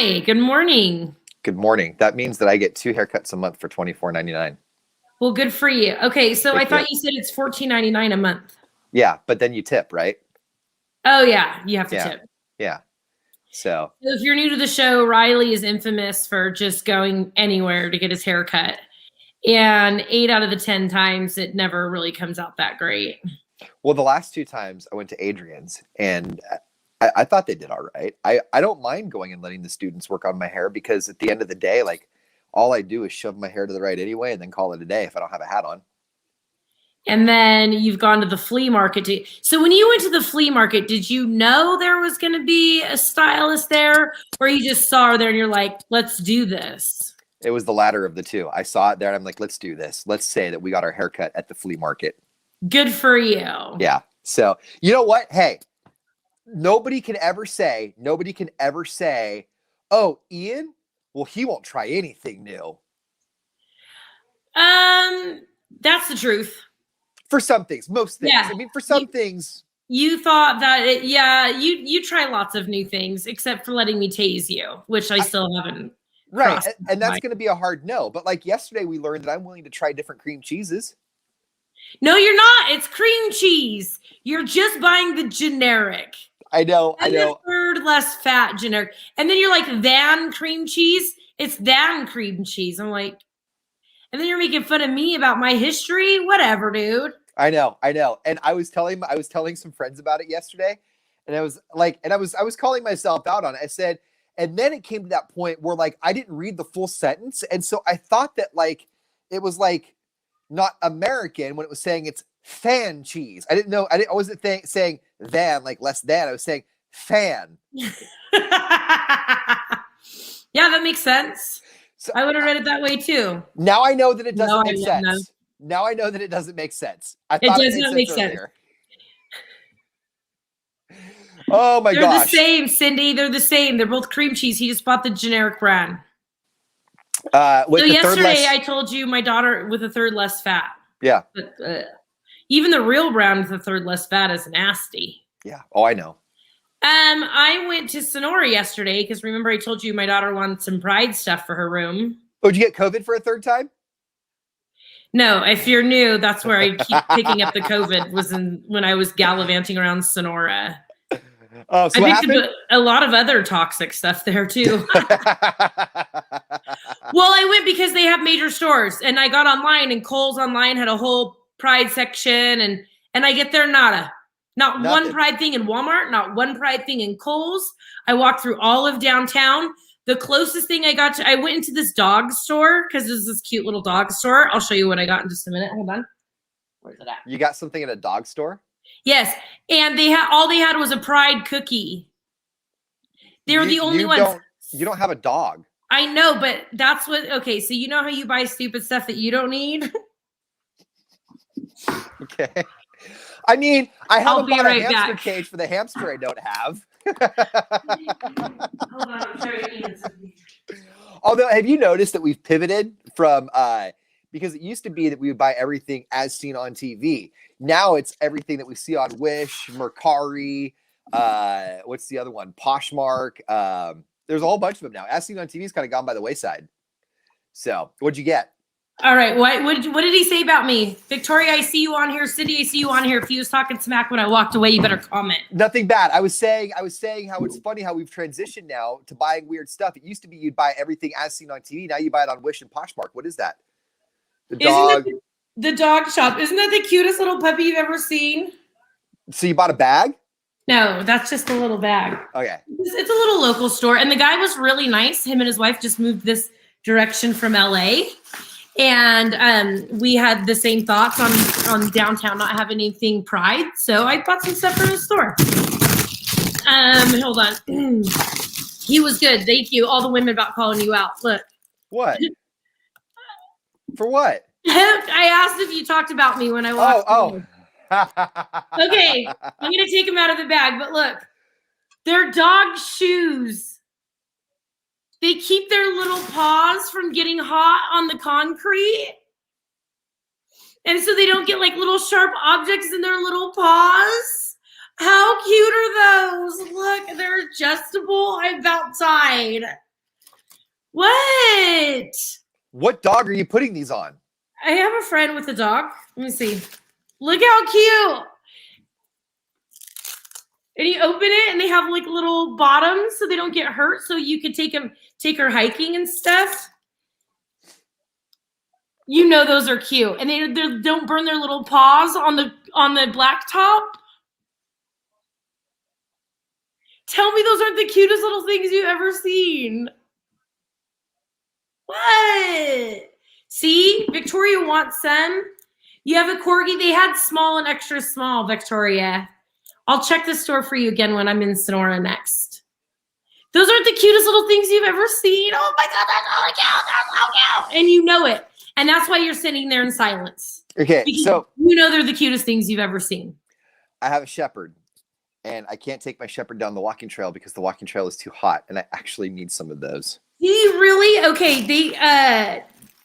Hi, good morning. Good morning. That means that I get 2 haircuts a month for $24.99. Well, good for you. Okay, so I Thank you. thought you said it's $14.99 a month. Yeah, but then you tip, right? Oh yeah, you have to Yeah. tip. Yeah. So, So if you're new to the show, Riley is infamous for just going anywhere to get his hair cut. And 8 out of the 10 times it never really comes out that great. well, the last 2 times I went to Adrian's and I thought they did all right. I don't mind going and letting the students work on my hair because at the end of the day, like all I do is shove my hair to the right anyway and then call it a day if I don't have a hat on. And then you've gone to the flea market. So when you went to the flea market, did you know there was going to be a stylist there, or you just saw her there and you're like, let's do this? It was the latter of the two. I saw it there and I'm like, let's do this. Let's say that we got our haircut at the flea market. Good for you. Yeah. So, you know what? Hey, nobody can ever say, oh, Ian, well, he won't try anything new. That's the truth. For some things, most things. Yeah. I mean, for some things. You thought that you try lots of new things except for letting me tase you, which I still haven't. Right. And that's going to be a hard no. But like yesterday, we learned that I'm willing to try different cream cheeses. No, you're not. It's cream cheese. You're just buying the generic. I know. The third less fat generic. And then you're like, than cream cheese. It's than cream cheese. I'm like, and then you're making fun of me about my history. Whatever, dude. I know. And I was telling some friends about it yesterday. And I was like, I was calling myself out on it. I said, and then it came to that point where like I didn't read the full sentence. And so I thought that like it was like not American when it was saying it's fan cheese. I didn't know. I wasn't saying than, like less than. I was saying fan. Yeah, that makes sense. So, I would have read it that way too. Now I know that it doesn't make sense. Now I know that it doesn't make sense. I thought it does not make sense. Oh my gosh. They're the same, Cindy. They're the same. They're both cream cheese. He just bought the generic brand. So yesterday I told you my daughter with a third less fat. Yeah. But, even the real brand with a third less fat is nasty. Yeah. Oh, I know. I went to Sonora yesterday because remember I told you my daughter wanted some Pride stuff for her room. Oh, did you get COVID for a third time? No, if you're new, that's where I keep picking up the COVID was when I was gallivanting around Sonora. Oh, so I picked up a lot of other toxic stuff there too. Well, I went because they have major stores, and I got online, and Kohl's online had a whole Pride section, and I get there, not one Pride thing in Walmart, not one Pride thing in Kohl's. I walked through all of downtown. The closest thing I got to, I went into this dog store because there's this cute little dog store. I'll show you what I got in just a minute. Hold on. Where's it at? You got something at a dog store? Yes, and all they had was a Pride cookie. They were the only ones. You don't have a dog. I know, but that's what. Okay, so you know how you buy stupid stuff that you don't need. Okay. I mean, I haven't bought a hamster back. cage for the hamster I don't have. Hold on, I'm trying to eat something. Although, have you noticed that we've pivoted from because it used to be that we would buy everything as seen on TV. Now it's everything that we see on Wish, Mercari, what's the other one? Poshmark. There's a whole bunch of them now. As seen on TV has kind of gone by the wayside. So, what'd you get? All right. What did he say about me? Victoria, I see you on here. Cindy, I see you on here. If he was talking smack when I walked away, you better comment. Nothing bad. I was saying how it's funny how we've transitioned now to buying weird stuff. It used to be you'd buy everything as seen on TV. Now you buy it on Wish and Poshmark. What is that? The dog. The dog shop. Isn't that the cutest little puppy you've ever seen? So you bought a bag? No, that's just a little bag. Okay. It's a little local store. And the guy was really nice. Him and his wife just moved this direction from LA. And we had the same thoughts on downtown not having anything Pride. So I bought some stuff from the store. Hold on. He was good. Thank you. All the women about calling you out. Look. What? For what? I asked if you talked about me when I walked. Oh. Okay. I'm going to take them out of the bag. But look. They're dog shoes. They keep their little paws from getting hot on the concrete. And so they don't get like little sharp objects in their little paws. How cute are those? Look, they're adjustable. I'm outside. What? What dog are you putting these on? I have a friend with a dog. Let me see. Look how cute. And you open it and they have like little bottoms so they don't get hurt. So you could take her hiking and stuff. You know those are cute. And they don't burn their little paws on the blacktop. Tell me those aren't the cutest little things you've ever seen. What? See, Victoria wants some. You have a corgi. They had small and extra small, Victoria. I'll check the store for you again when I'm in Sonora next. Those aren't the cutest little things you've ever seen. Oh my God, that's so cute. That's so cute. And you know it. And that's why you're sitting there in silence. Okay, because so you know they're the cutest things you've ever seen. I have a shepherd, and I can't take my shepherd down the walking trail because the walking trail is too hot, and I actually need some of those. Really? Okay,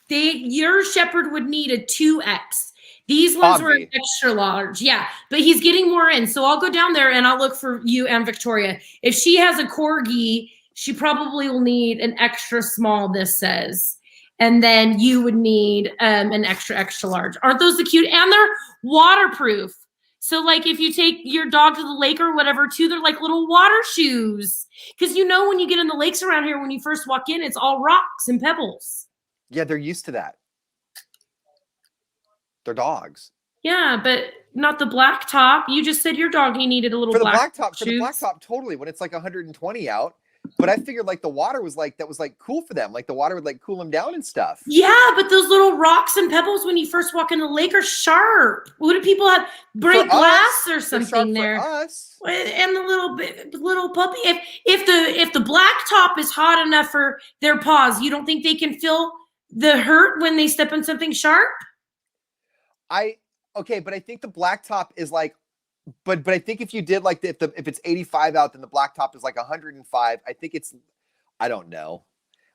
your shepherd would need a 2X. These ones were an extra large. Yeah, but he's getting more in. So I'll go down there and I'll look for you and Victoria. If she has a corgi, she probably will need an extra small, this says. And then you would need an extra large. Aren't those the cute? And they're waterproof. So like if you take your dog to the lake or whatever too, they're like little water shoes. Because you know when you get in the lakes around here, when you first walk in, it's all rocks and pebbles. Yeah, they're used to that. They're dogs. Yeah, but not the blacktop. You just said your doggy needed a little for the blacktop. For the blacktop, totally. When it's like 120 out. But I figured like the water was like, that was like cool for them. Like the water would like cool them down and stuff. Yeah, but those little rocks and pebbles when you first walk in the lake are sharp. What do people have? Break glass or something there? For us. And the little puppy. If the blacktop is hot enough for their paws, you don't think they can feel the hurt when they step on something sharp? Okay, but I think the blacktop is like, but I think if you did like if it's 85 out, then the blacktop is like 105. I think I don't know.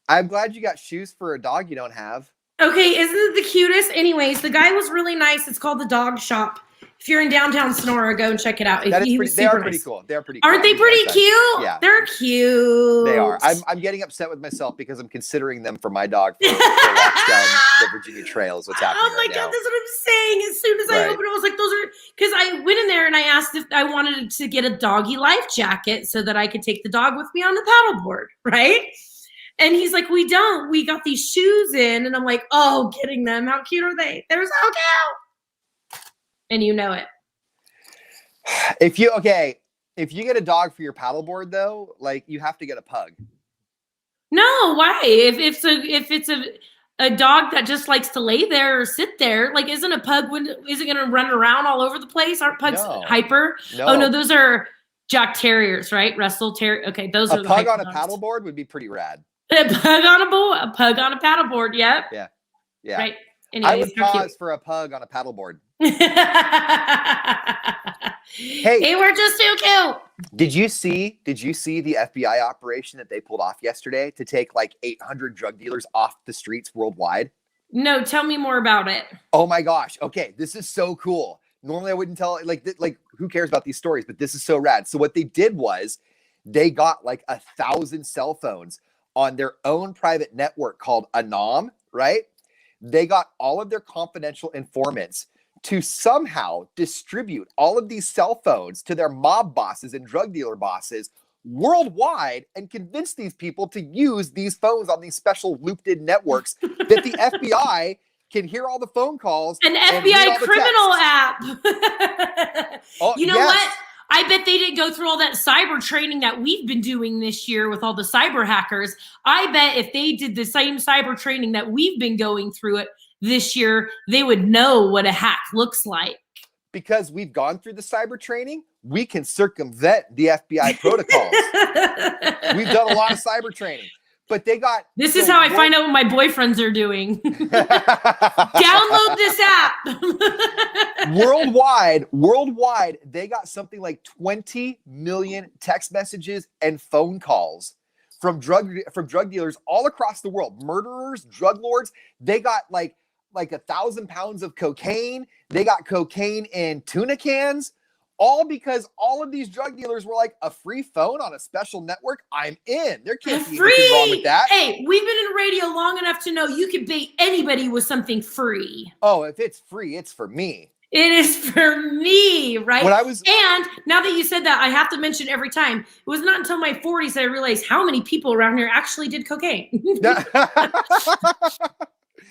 I'm glad you got shoes for a dog you don't have. Okay, isn't it the cutest? Anyways, the guy was really nice. It's called the Dog Shop. If you're in downtown Sonora, go and check it out. They are pretty cool. They're pretty cool. Aren't they pretty cute? Yeah. They're cute. They are. I'm getting upset with myself because I'm considering them for my dog for walks down the Virginia Trail is what's happening. Oh my God, that's what I'm saying. As soon as I opened it, I was like, those are, because I went in there and I asked if I wanted to get a doggy life jacket so that I could take the dog with me on the paddleboard, right? And he's like, we don't. We got these shoes in. And I'm like, oh, getting them. How cute are they? They're so cute. And you know it. If you get a dog for your paddleboard though, like you have to get a pug. No, why? If it's a dog that just likes to lay there or sit there, like isn't a pug is it going to run around all over the place? Aren't pugs hyper? No. Oh no, those are Jack Terriers, right? Russell Terrier. Okay, those are the pug on a paddleboard would be pretty rad. A pug on a paddleboard. Yep. Yeah. Right. Anyways, I would pause for a pug on a paddleboard. Hey, we're just too cute. Did you see the FBI operation that they pulled off yesterday to take like 800 drug dealers off the streets worldwide? No, tell me more about it. Oh my gosh. Okay, this is so cool. Normally I wouldn't tell like who cares about these stories, but this is so rad. So what they did was they got like 1,000 cell phones on their own private network called I.R.L, right? They got all of their confidential informants to somehow distribute all of these cell phones to their mob bosses and drug dealer bosses worldwide and convince these people to use these phones on these special looped-in networks that the FBI can hear all the phone calls. An FBI criminal app. You know what? I bet they didn't go through all that cyber training that we've been doing this year with all the cyber hackers. I bet if they did the same cyber training that we've been going through it this year, they would know what a hack looks like. Because we've gone through the cyber training, we can circumvent the FBI protocols. We've done a lot of cyber training. But they got... This is how I find out what my boyfriends are doing. Download this app. Worldwide, they got something like 20 million text messages and phone calls from drug dealers all across the world. Murderers, drug lords. They got like 1,000 pounds of cocaine. They got cocaine in tuna cans. all because all of these drug dealers were like, a free phone on a special network? I'm in. There can't be anything wrong with that. Hey, we've been in radio long enough to know you can bait anybody with something free. Oh, if it's free, it's for me. It is for me, right? And now that you said that, I have to mention every time, it was not until my 40s that I realized how many people around here actually did cocaine.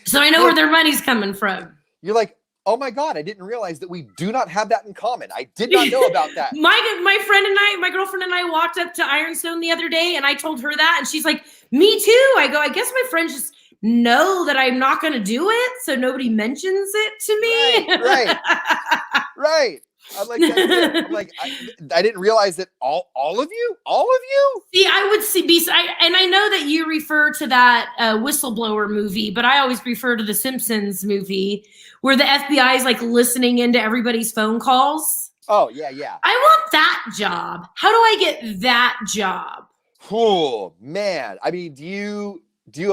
So I know where their money's coming from. You're like, oh my God, I didn't realize that we do not have that in common. I did not know about that. My girlfriend and I walked up to Ironstone the other day, and I told her that, and she's like, me too. I go, I guess my friends just know that I'm not going to do it, so nobody mentions it to me. Right. I'm like, I'm like, I didn't realize that all of you. See, I would see, and I know that you refer to that whistleblower movie, but I always refer to the Simpsons movie where the FBI is like listening into everybody's phone calls. Oh yeah. I want that job. How do I get that job? Oh man, I mean, do you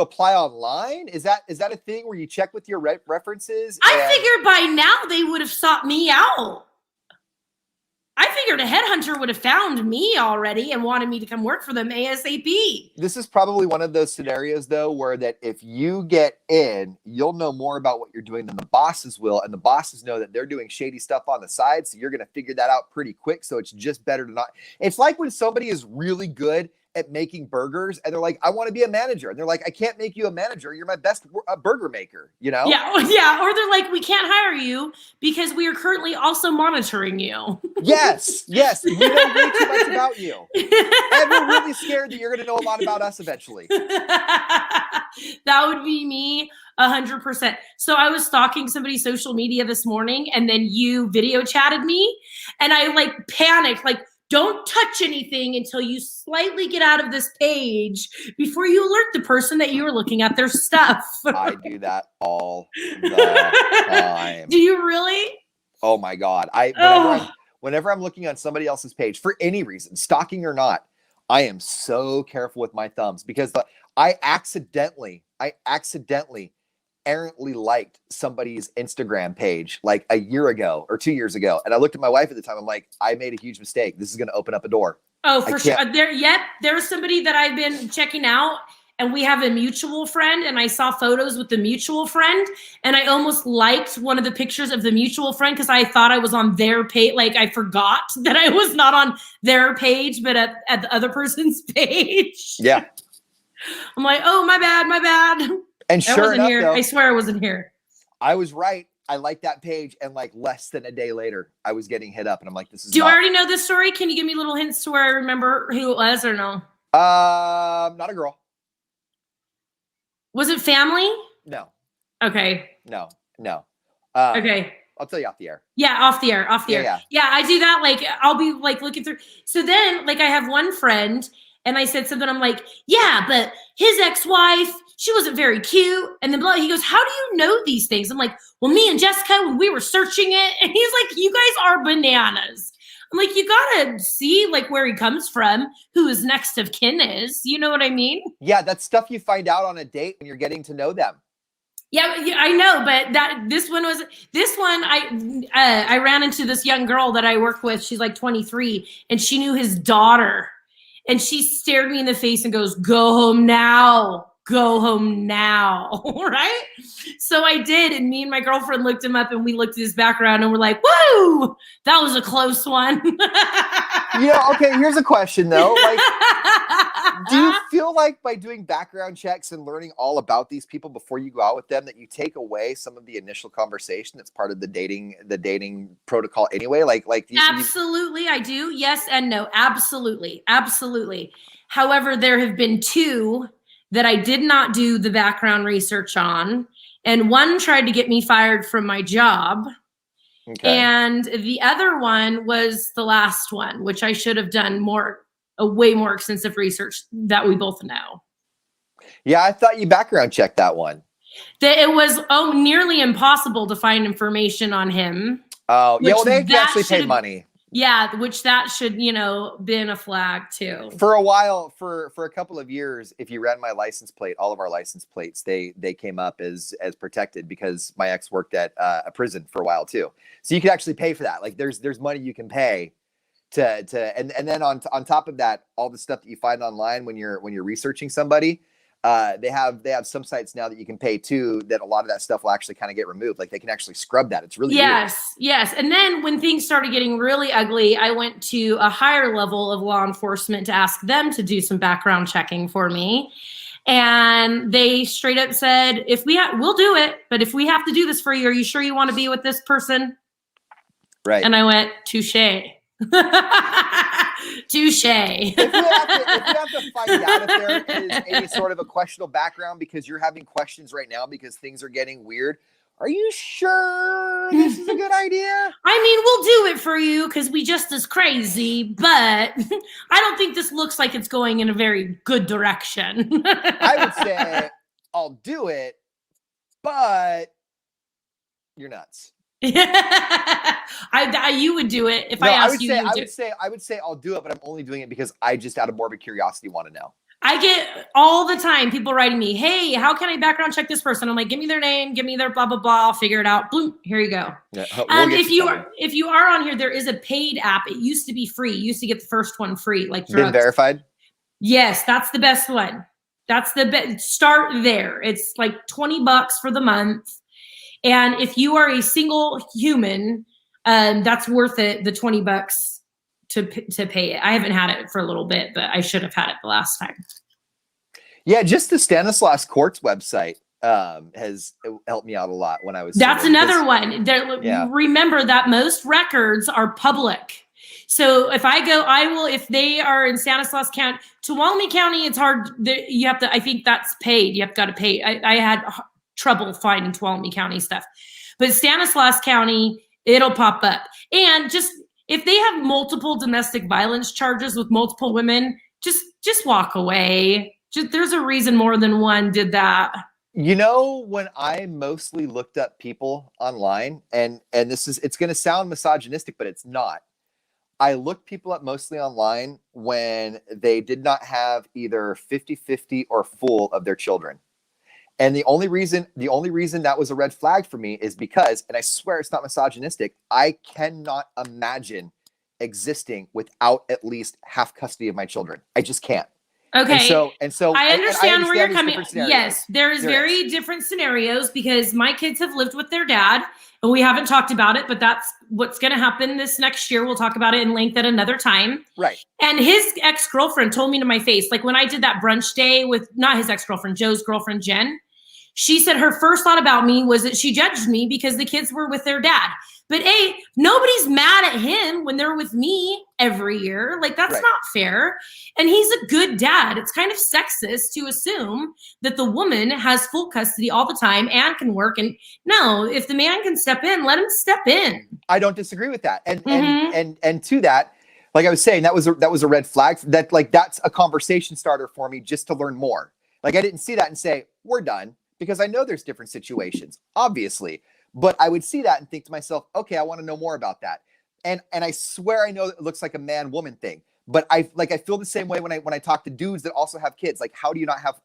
apply online? Is that a thing where you check with your references? I figured by now they would have sought me out. I figured a headhunter would have found me already and wanted me to come work for them ASAP. This is probably one of those scenarios, though, where that if you get in, you'll know more about what you're doing than the bosses will. And the bosses know that they're doing shady stuff on the side. So you're going to figure that out pretty quick. So it's just better to not. It's like when somebody is really good at making burgers and they're like, I want to be a manager. And they're like, I can't make you a manager. You're my best burger maker, you know? Yeah. Or they're like, we can't hire you because we are currently also monitoring you. Yes. We know way too much about you. And we're really scared that you're going to know a lot about us eventually. That would be me 100%. So I was stalking somebody's social media this morning, and then you video chatted me, and I like panicked, like, don't touch anything until you slightly get out of this page before you alert the person that you were looking at their stuff. I do that all the time. Do you really? Oh my God. Whenever I'm looking on somebody else's page for any reason, stalking or not, I am so careful with my thumbs because I accidentally errantly liked somebody's Instagram page like a year ago or 2 years ago. And I looked at my wife at the time. I'm like, I made a huge mistake. This is going to open up a door. Oh, for sure. There's somebody that I've been checking out, and we have a mutual friend, and I saw photos with the mutual friend, and I almost liked one of the pictures of the mutual friend because I thought I was on their page. Like I forgot that I was not on their page, but at the other person's page. Yeah. I'm like, oh, my bad. And sure enough, here. Though, I swear I wasn't here. I was right. I liked that page, and like less than a day later, I was getting hit up, and I'm like, "This is." Do I already know this story? Can you give me little hints to where I remember who it was, or no? Not a girl. Was it family? No. Okay. No. Okay. I'll tell you off the air. Yeah, off the air. Yeah, I do that. Like, I'll be like looking through. So then, like, I have one friend, and I said something. I'm like, yeah, but his ex-wife, she wasn't very cute. And then he goes, how do you know these things? I'm like, well, me and Jessica, when we were searching it, and he's like, you guys are bananas. I'm like, you gotta see like where he comes from, who his next of kin is. You know what I mean? Yeah, that's stuff you find out on a date when you're getting to know them. Yeah, I know, but this one I ran into this young girl that I work with. She's like 23, and she knew his daughter, and she stared me in the face and goes, "Go home now." Right? So I did, and me and my girlfriend looked him up, and we looked at his background, and we're like, "Woo, that was a close one." Yeah. Okay. Here's a question though. Like, do you feel like by doing background checks and learning all about these people before you go out with them, that you take away some of the initial conversation that's part of the dating protocol anyway? Absolutely, I do. Yes and no. Absolutely. However, there have been two that I did not do the background research on, and one tried to get me fired from my job. Okay. And the other one was the last one, which I should have done a way more extensive research that we both know. Yeah, I thought you background checked that one. That it was nearly impossible to find information on him. Oh, yeah, well, they actually paid money. Yeah, which that should, been a flag too. For a while, for a couple of years, if you ran my license plate, all of our license plates, they came up as protected because my ex worked at a prison for a while too. So you could actually pay for that. Like there's money you can pay and then on top of that, all the stuff that you find online when you're researching somebody, they have some sites now that you can pay too, that a lot of that stuff will actually kind of get removed. Like they can actually scrub that. It's really weird. Yes. And then when things started getting really ugly, I went to a higher level of law enforcement to ask them to do some background checking for me. And they straight up said, we'll do it, but if we have to do this for you, are you sure you want to be with this person? Right. And I went, touche. Touche. If you have to find out if there is any sort of a questionable background because you're having questions right now because things are getting weird, are you sure this is a good idea? I mean, we'll do it for you because we just as crazy, but I don't think this looks like it's going in a very good direction. I would say I'll do it, but you're nuts. You would do it if I asked you. I would say I'll do it, but I'm only doing it because I just out of morbid curiosity want to know. I get all the time people writing me, hey, how can I background check this person? I'm like, give me their name, give me their blah, blah, blah. I'll figure it out. Boom, here you go. Yeah, if you are on here, there is a paid app. It used to be free. You used to get the first one free. Like Been verified? Yes, that's the best one. That's the best. Start there. It's like $20 for the month. And if you are a single human, that's worth it, the $20 to pay it. I haven't had it for a little bit, but I should have had it the last time. Yeah, just the Stanislaus Court's website has helped me out a lot when I was. That's another one. Remember that most records are public. So if I go, if they are in Stanislaus County, Tuolumne County, it's hard. You have to, I think that's paid. You have got to pay. I had trouble finding Tuolumne County stuff, but Stanislaus County, it'll pop up. And just, if they have multiple domestic violence charges with multiple women, just walk away. There's a reason more than one did that. When I mostly looked up people online, and it's going to sound misogynistic, but it's not. I looked people up mostly online when they did not have either 50-50 or full of their children. And the only reason that was a red flag for me is because, and I swear it's not misogynistic, I cannot imagine existing without at least half custody of my children. I just can't. Okay. And so I understand where you're coming. Yes, there's very different scenarios because my kids have lived with their dad and we haven't talked about it, but that's what's going to happen this next year. We'll talk about it in length at another time. Right. And his ex-girlfriend told me to my face, like when I did that brunch day with not his ex-girlfriend, Joe's girlfriend, Jen, she said her first thought about me was that she judged me because the kids were with their dad. But nobody's mad at him when they're with me every year. Like, that's not fair. And he's a good dad. It's kind of sexist to assume that the woman has full custody all the time and can work. And no, if the man can step in, let him step in. I don't disagree with that. And to that, like I was saying, that was a red flag. That's a conversation starter for me just to learn more. Like, I didn't see that and say, we're done, because I know there's different situations, obviously. But I would see that and think to myself, okay, I want to know more about that. And I swear I know it looks like a man-woman thing, but I feel the same way when I talk to dudes that also have kids. Like, how do you not have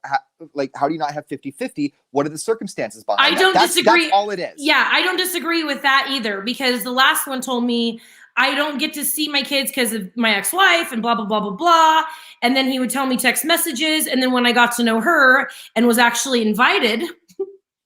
50-50? What are the circumstances behind that? I don't disagree. That's all it is. Yeah, I don't disagree with that either, because the last one told me I don't get to see my kids because of my ex-wife and blah, blah, blah, blah, blah. And then he would tell me text messages. And then when I got to know her and was actually invited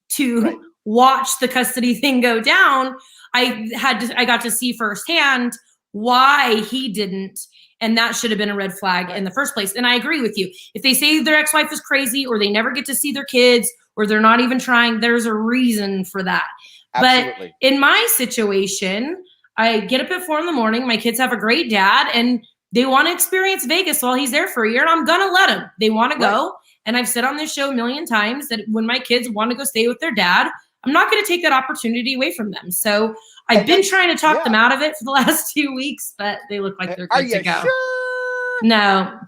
to watch the custody thing go down, I got to see firsthand why he didn't. And that should have been a red flag in the first place. And I agree with you. If they say their ex-wife is crazy or they never get to see their kids or they're not even trying, there's a reason for that. Absolutely. But in my situation, I get up at 4 a.m. My kids have a great dad and they want to experience Vegas while he's there for a year. And I'm going to let them. They want to go. And I've said on this show a million times that when my kids want to go stay with their dad, I'm not going to take that opportunity away from them. So I've been trying to talk them out of it for the last 2 weeks, but they look like they're good to go. Sure? No.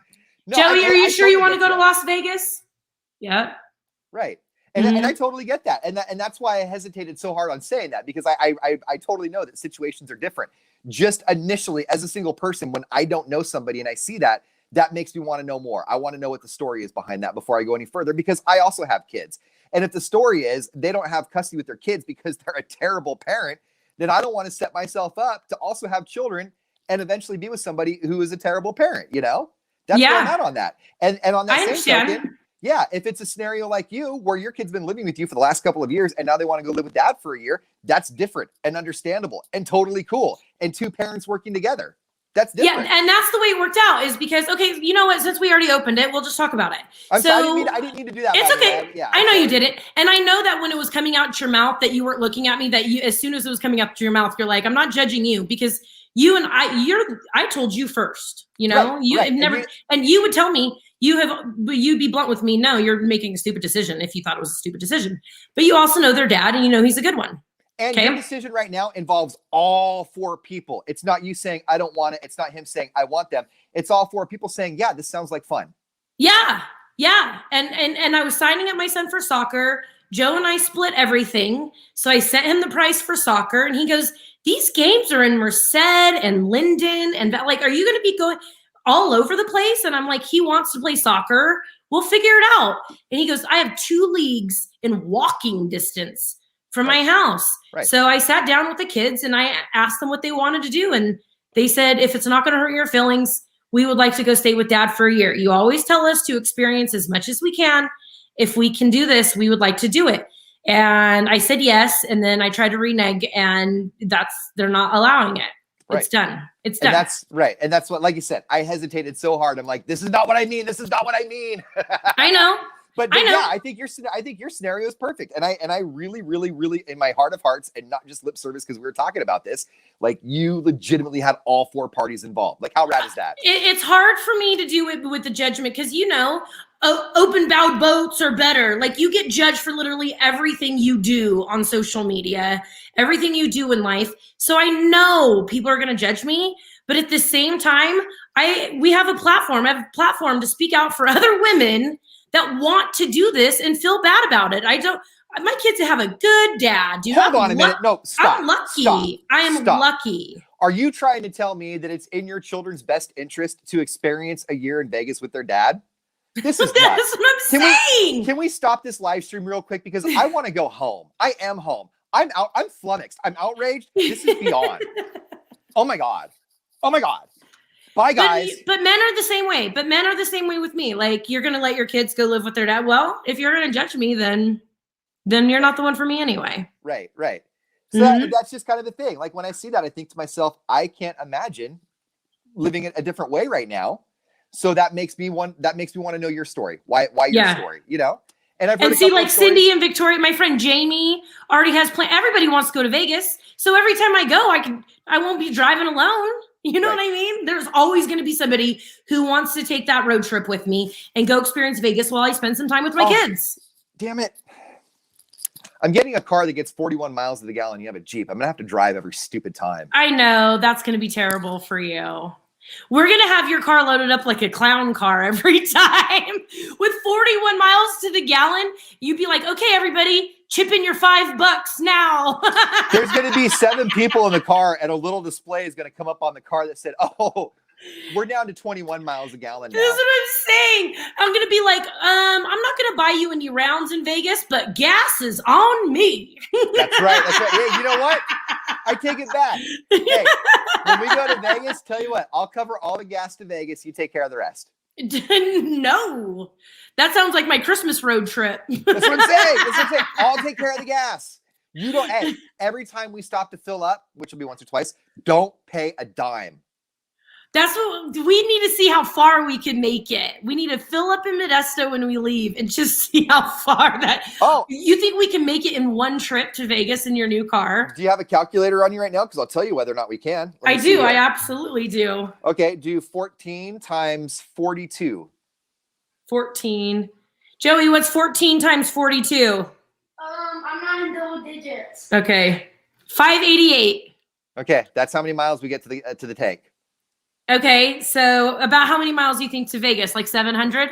Joey, are you sure you want to go to Las Vegas? Yeah. Right. And I totally get that. And that's why I hesitated so hard on saying that, because I totally know that situations are different. just initially as a single person, when I don't know somebody and I see that, that makes me want to know more. I want to know what the story is behind that before I go any further, because I also have kids. And if the story is they don't have custody with their kids because they're a terrible parent, then I don't want to set myself up to also have children and eventually be with somebody who is a terrible parent, you know? That's where I'm at on that. And on that same token, yeah, if it's a scenario like you where your kid's been living with you for the last couple of years and now they want to go live with dad for a year, that's different and understandable and totally cool. And two parents working together. That's different. Yeah, and that's the way it worked out, is because, okay, you know what? Since we already opened it, we'll just talk about it. I didn't mean to do that. It's okay. Yeah, I know you did it. And I know that when it was coming out your mouth that you weren't looking at me, that you, as soon as it was coming out your mouth, you're like, I'm not judging you, because you and I told you first, you know, right. And you would tell me, you'd be blunt with me. No, you're making a stupid decision if you thought it was a stupid decision, but you also know their dad and you know he's a good one. And your decision right now involves all four people. It's not you saying, I don't want it. It's not him saying, I want them. It's all four people saying, yeah, this sounds like fun. Yeah. Yeah. And I was signing up my son for soccer. Joe and I split everything. So I sent him the price for soccer and he goes, these games are in Merced and Linden. And that, like, are you going to be going all over the place? And I'm like, he wants to play soccer. We'll figure it out. And he goes, I have 2 leagues in walking distance from my house. Right. So I sat down with the kids and I asked them what they wanted to do. And they said, if it's not going to hurt your feelings, we would like to go stay with dad for a year. You always tell us to experience as much as we can. If we can do this, we would like to do it. And I said yes. And then I tried to renege and they're not allowing it. Right. It's done. It's done. And that's right. And that's what, like you said, I hesitated so hard. I'm like, this is not what I mean. This is not what I mean. I know. But yeah, I think your scenario is perfect. And I really, really, really, in my heart of hearts, and not just lip service, because we were talking about this, like, you legitimately had all 4 parties involved. Like, how rad is that? It's hard for me to do it with the judgment, because, you know, open bowed boats are better. Like, you get judged for literally everything you do on social media, everything you do in life. So I know people are going to judge me. But at the same time, we have a platform. I have a platform to speak out for other women that want to do this and feel bad about it. My kids have a good dad. Hold on a minute. No, stop. I'm lucky. Stop. Lucky. Are you trying to tell me that it's in your children's best interest to experience a year in Vegas with their dad? This is That's what I'm saying. Can we stop this live stream real quick? Because I want to go home. I am home. I'm out. I'm flummoxed. I'm outraged. This is beyond. Oh my God. Oh my God. Bye, guys. But men are the same way. But men are the same way with me. Like, you're going to let your kids go live with their dad. Well, if you're going to judge me, then you're not the one for me anyway. Right. So that's just kind of the thing. Like, when I see that, I think to myself, I can't imagine living it a different way right now. So that makes me want to know your story. Why your story, you know? And I've heard see, like Cindy and Victoria, my friend Jamie already has planned. Everybody wants to go to Vegas. So every time I go, I won't be driving alone. You know what I mean? There's always going to be somebody who wants to take that road trip with me and go experience Vegas while I spend some time with my kids. Damn it. I'm getting a car that gets 41 miles to the gallon. You have a Jeep. I'm going to have to drive every stupid time. I know. That's going to be terrible for you. We're going to have your car loaded up like a clown car every time. With 41 miles to the gallon, you'd be like, okay, everybody, chip in your $5 now. There's going to be 7 people in the car, and a little display is going to come up on the car that said, oh, we're down to 21 miles a gallon now. This is what I'm saying. I'm going to be like, I'm not going to buy you any rounds in Vegas, but gas is on me. That's right. Hey, you know what? I take it back. Hey, when we go to Vegas, tell you what, I'll cover all the gas to Vegas. You take care of the rest. No, that sounds like my Christmas road trip. That's what I'm saying. I'll take care of the gas. You don't. Hey, every time we stop to fill up, which will be once or twice, don't pay a dime. That's what we need to see, how far we can make it. We need to fill up in Modesto when we leave and just see how far that. Oh, you think we can make it in one trip to Vegas in your new car? Do you have a calculator on you right now? Because I'll tell you whether or not we can. I do. I absolutely do. Okay. Do 14 times 42. 14. Joey, what's 14 times 42? I'm not in double digits. Okay. 588. Okay. That's how many miles we get to the tank. Okay, so about how many miles do you think to Vegas? Like 700?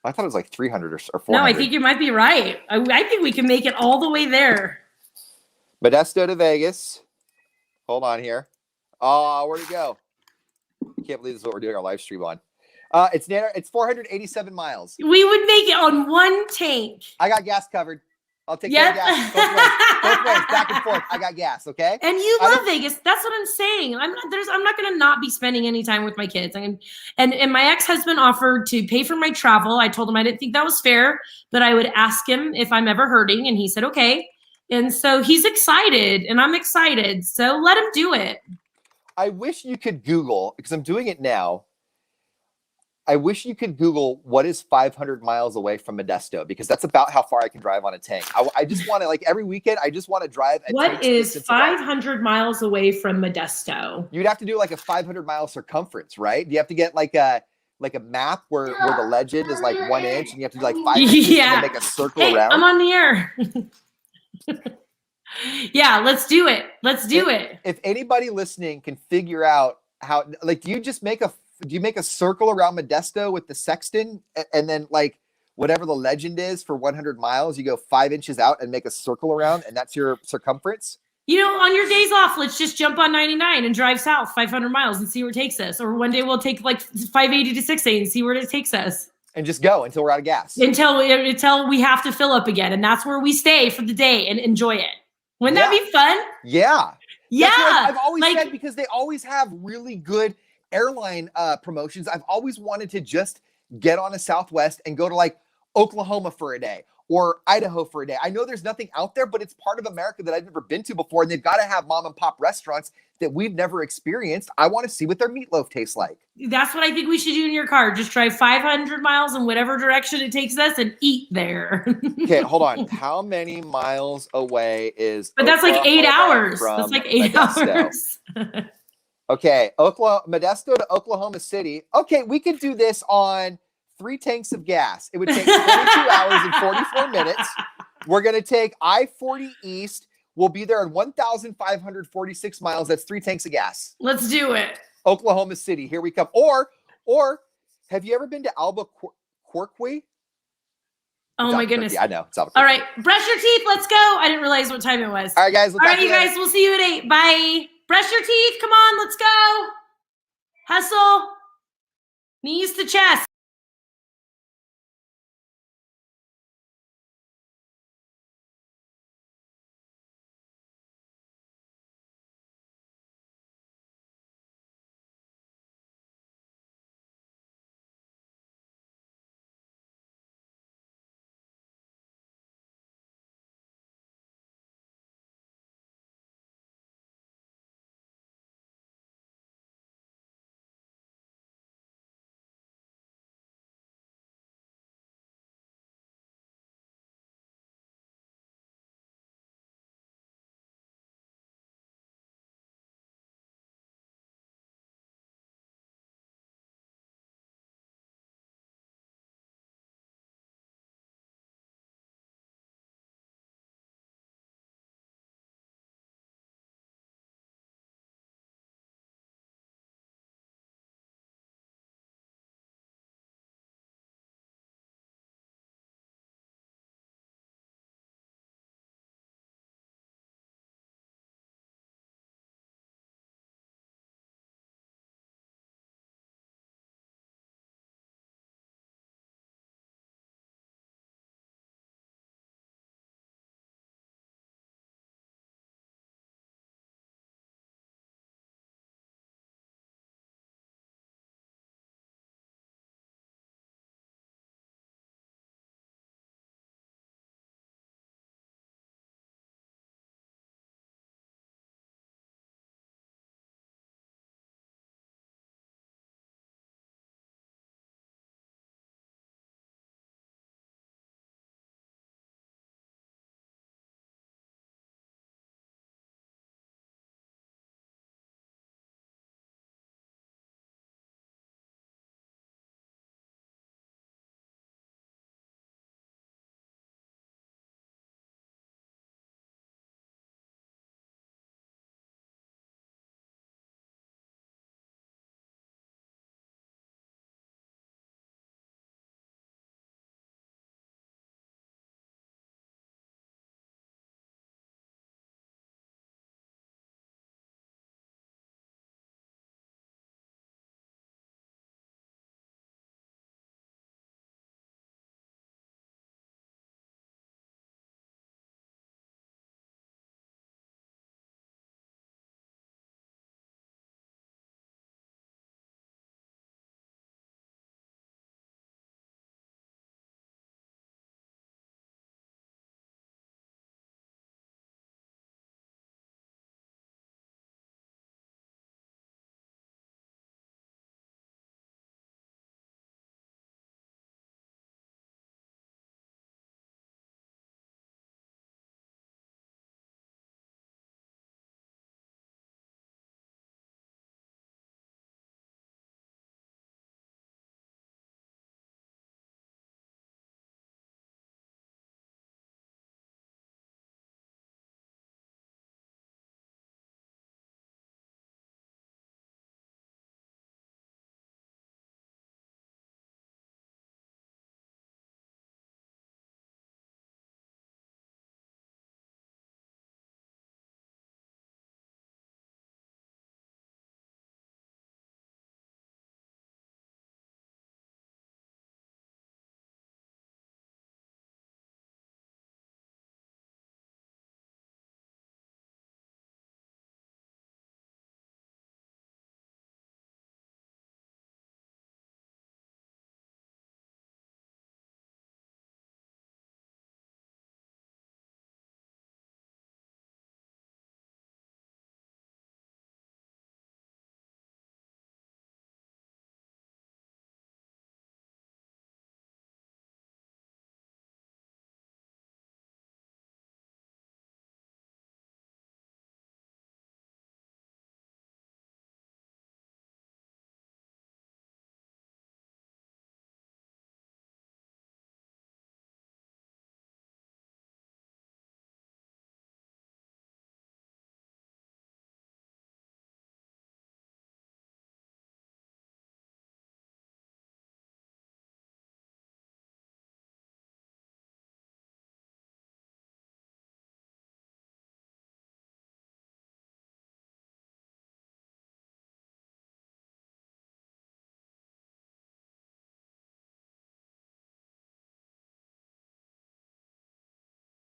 I thought it was like 300 or 400. No, I think you might be right. I think we can make it all the way there. Modesto to Vegas. Hold on here. Oh, where'd it go? I can't believe this is what we're doing our live stream on. It's 487 miles. We would make it on one tank. I got gas covered. I'll take care of gas both ways, back and forth. I got gas, okay? And you love Vegas. That's what I'm saying. I'm not going to not be spending any time with my kids. And my ex-husband offered to pay for my travel. I told him I didn't think that was fair, but I would ask him if I'm ever hurting, and he said okay. And so he's excited, and I'm excited. So let him do it. I wish you could Google, because I'm doing it now. I wish you could Google what is 500 miles away from Modesto, because that's about how far I can drive on a tank. I just want to, like, every weekend, I just want to drive. What is 500 miles away from Modesto? You'd have to do like a 500-mile circumference, right? You have to get like a map where the legend is like 1 inch, and you have to do like 5 inches and make a circle around. I'm on the air. Yeah, let's do it. Let's do it. If anybody listening can figure out how, like, do you make a circle around Modesto with the sextant, and then like whatever the legend is for 100 miles, you go 5 inches out and make a circle around, and that's your circumference? You know, on your days off, let's just jump on 99 and drive south 500 miles and see where it takes us. Or one day we'll take like 580 to 680 and see where it takes us. And just go until we're out of gas. Until we have to fill up again. And that's where we stay for the day and enjoy it. Wouldn't that be fun? Yeah. Yeah. I've always said, because they always have really good airline promotions. I've always wanted to just get on a Southwest and go to like Oklahoma for a day or Idaho for a day. I know there's nothing out there, but it's part of America that I've never been to before. And they've got to have mom and pop restaurants that we've never experienced. I want to see what their meatloaf tastes like. That's what I think we should do in your car. Just drive 500 miles in whatever direction it takes us and eat there. Okay, hold on. How many miles away is But that's like 8 hours. That's like 8 Modesto? hours. Okay, Modesto to Oklahoma City. Okay, we could do this on 3 tanks of gas. It would take 22 hours and 44 minutes. We're going to take I-40 East. We'll be there in 1,546 miles. That's 3 tanks of gas. Let's do it. Oklahoma City. Here we come. Or have you ever been to Albuquerque? Oh my goodness. Yeah, I know. It's All right. Brush your teeth. Let's go. I didn't realize what time it was. All right, guys. All right, you guys. We'll see you at 8. Bye. Brush your teeth. Come on. Let's go. Hustle. Knees to chest.